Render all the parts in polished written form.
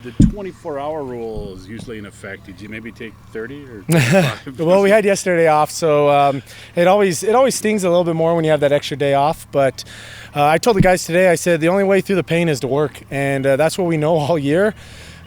The 24-hour rule is usually in effect. Did you maybe take 30 or 25? Well, we had yesterday off, so it always stings a little bit more when you have that extra day off. But I told the guys today, I said the only way through the pain is to work, and that's what we know all year.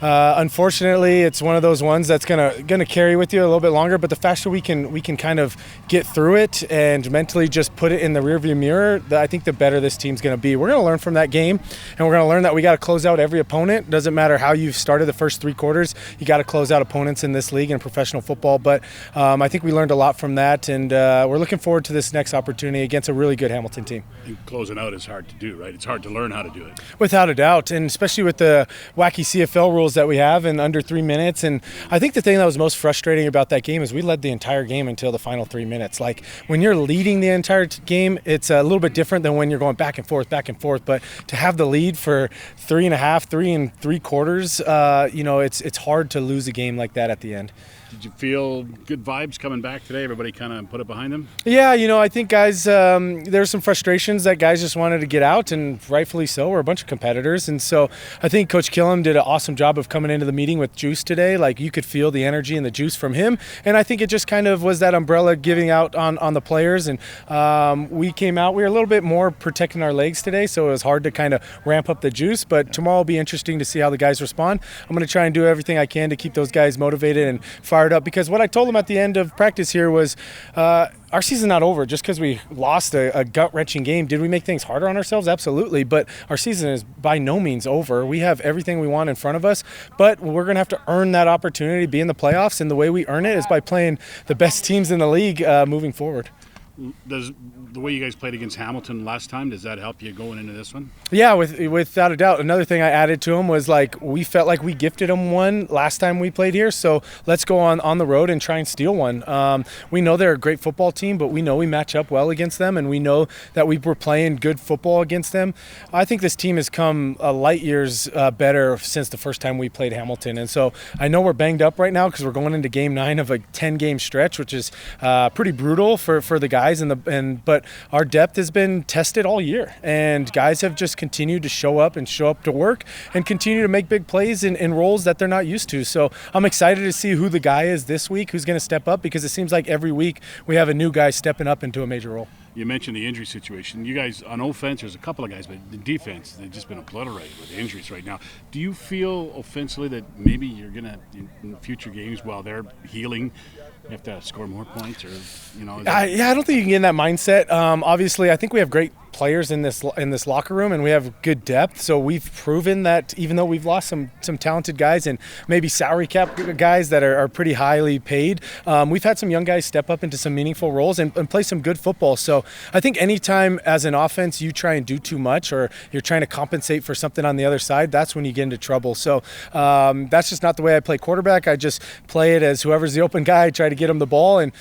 Unfortunately, it's one of those ones that's gonna carry with you a little bit longer. But the faster we can kind of get through it and mentally just put it in the rearview mirror, I think the better this team's gonna be. We're gonna learn from that game, and we're gonna learn that we got to close out every opponent. Doesn't matter how you've started the first three quarters, you got to close out opponents in this league in professional football. But I think we learned a lot from that, and we're looking forward to this next opportunity against a really good Hamilton team. And closing out is hard to do, right? It's hard to learn how to do it. Without a doubt, and especially with the wacky CFL rules that we have in under 3 minutes. And I think the thing that was most frustrating about that game is we led the entire game until the final 3 minutes. Like, when you're leading the entire game, it's a little bit different than when you're going back and forth. But to have the lead for 3 3.75, it's hard to lose a game like that at the end. Did you feel good vibes coming back today? Everybody kind of put it behind them? Yeah, I think guys, there's some frustrations that guys just wanted to get out, and rightfully so. We're a bunch of competitors, and so I think Coach Killam did an awesome job of coming into the meeting with juice today. Like, you could feel the energy and the juice from him, and I think it just kind of was that umbrella giving out on the players. And we came out, we were a little bit more protecting our legs today, so it was hard to kind of ramp up the juice. But tomorrow will be interesting to see how the guys respond. I'm going to try and do everything I can to keep those guys motivated and fired up, because what I told them at the end of practice here was our season's not over just because we lost a gut-wrenching game. Did we make things harder on ourselves? Absolutely, but our season is by no means over. We have everything we want in front of us, but we're going to have to earn that opportunity to be in the playoffs, and the way we earn it is by playing the best teams in the league moving forward. Does the way you guys played against Hamilton last time, does that help you going into this one? Yeah, without a doubt. Another thing I added to him was, like, we felt like we gifted him one last time we played here, so let's go on the road and try and steal one. We know they're a great football team, but we know we match up well against them, and we know that we were playing good football against them. I think this team has come light years better since the first time we played Hamilton, and so I know we're banged up right now because we're going into Game 9 of a 10-game stretch, which is pretty brutal for the guys, but our depth has been tested all year, and guys have just continued to show up to work and continue to make big plays in roles that they're not used to. So I'm excited to see who the guy is this week who's going to step up, because it seems like every week we have a new guy stepping up into a major role. You mentioned the injury situation. You guys, on offense, there's a couple of guys, but the defense, they've just been obliterated with injuries right now. Do you feel offensively that maybe you're going to, in future games, while they're healing, you have to score more points? Or, I don't think you can get in that mindset. Obviously, I think we have great players in this locker room, and we have good depth. So we've proven that even though we've lost some talented guys and maybe salary cap guys that are pretty highly paid, we've had some young guys step up into some meaningful roles and play some good football. So I think anytime as an offense you try and do too much, or you're trying to compensate for something on the other side, that's when you get into trouble. So that's just not the way I play quarterback. I just play it as whoever's the open guy, I try to get him the ball. And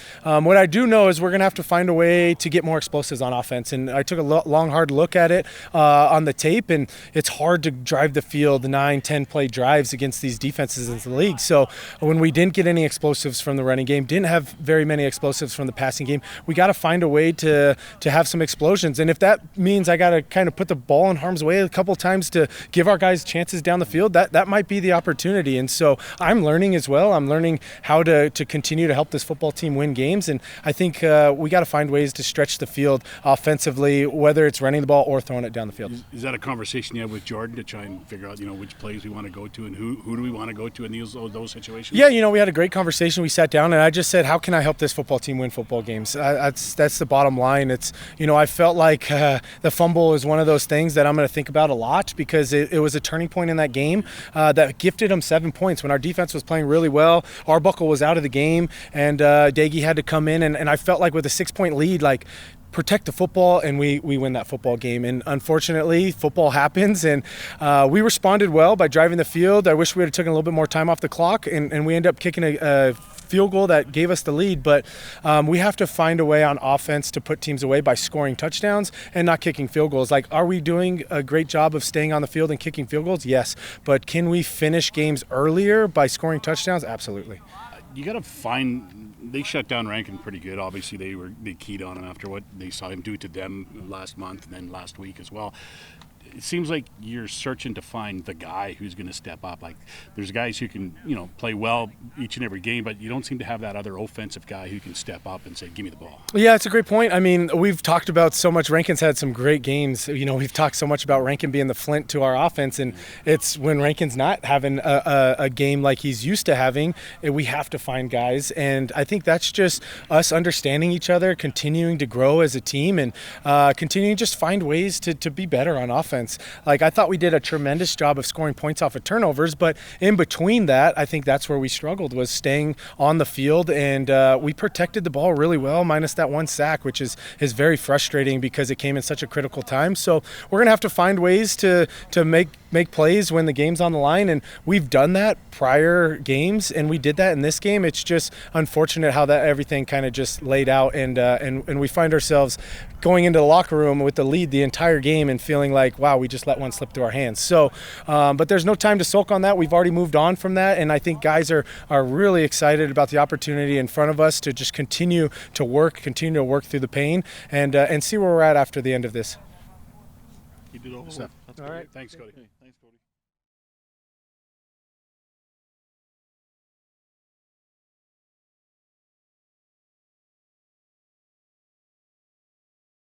what I do know is we're going to have to find a way to get more explosives on offense. And I took a long, hard look at it on the tape, and it's hard to drive the field 9-10 play drives against these defenses in the league. So when we didn't get any explosives from the running game, didn't have very many explosives from the passing game, we got to find a way to have some explosions. And if that means I got to kind of put the ball in harm's way a couple times to give our guys chances down the field, that might be the opportunity. And so I'm learning as well. I'm learning how to continue to help this football team win games, and I think we got to find ways to stretch the field offensively, whether it's running the ball or throwing it down the field. Is that a conversation you have with Jordan to try and figure out, which plays we want to go to, and who do we want to go to in those situations? Yeah, we had a great conversation. We sat down, and I just said, how can I help this football team win football games? That's the bottom line. It's, I felt like the fumble is one of those things that I'm going to think about a lot, because it was a turning point in that game that gifted them 7 points when our defense was playing really well. Arbuckle was out of the game, and Daggy had to come in, and I felt like with a 6-point lead, like, protect the football, and we win that football game. And unfortunately, football happens, and we responded well by driving the field. I wish we had taken a little bit more time off the clock, and we ended up kicking a field goal that gave us the lead. But we have to find a way on offense to put teams away by scoring touchdowns and not kicking field goals. Like, are we doing a great job of staying on the field and kicking field goals? Yes. But can we finish games earlier by scoring touchdowns? Absolutely. You got to find. They shut down Rankin pretty good. Obviously, they keyed on him after what they saw him do to them last month and then last week as well. it seems like you're searching to find the guy who's going to step up. Like there's guys who can, play well each and every game, but you don't seem to have that other offensive guy who can step up and say, give me the ball. Yeah, it's a great point. I mean, we've talked about so much. Rankin's had some great games. We've talked so much about Rankin being the flint to our offense, and it's when Rankin's not having a game like he's used to having, we have to find guys. And I think that's just us understanding each other, continuing to grow as a team, and continuing to just find ways to be better on offense. Like I thought we did a tremendous job of scoring points off of turnovers, but in between that, I think that's where we struggled, was staying on the field, and we protected the ball really well, minus that one sack, which is very frustrating because it came in such a critical time. So we're going to have to find ways to make plays when the game's on the line, and we've done that prior games, and we did that in this game. It's just unfortunate how that everything kind of just laid out, and we find ourselves going into the locker room with the lead the entire game and feeling like, wow, we just let one slip through our hands. So, but there's no time to sulk on that. We've already moved on from that, and I think guys are really excited about the opportunity in front of us to just continue to work through the pain, and see where we're at after the end of this. You did all the stuff. That's all right. Thanks, Cody. Thanks, Cody.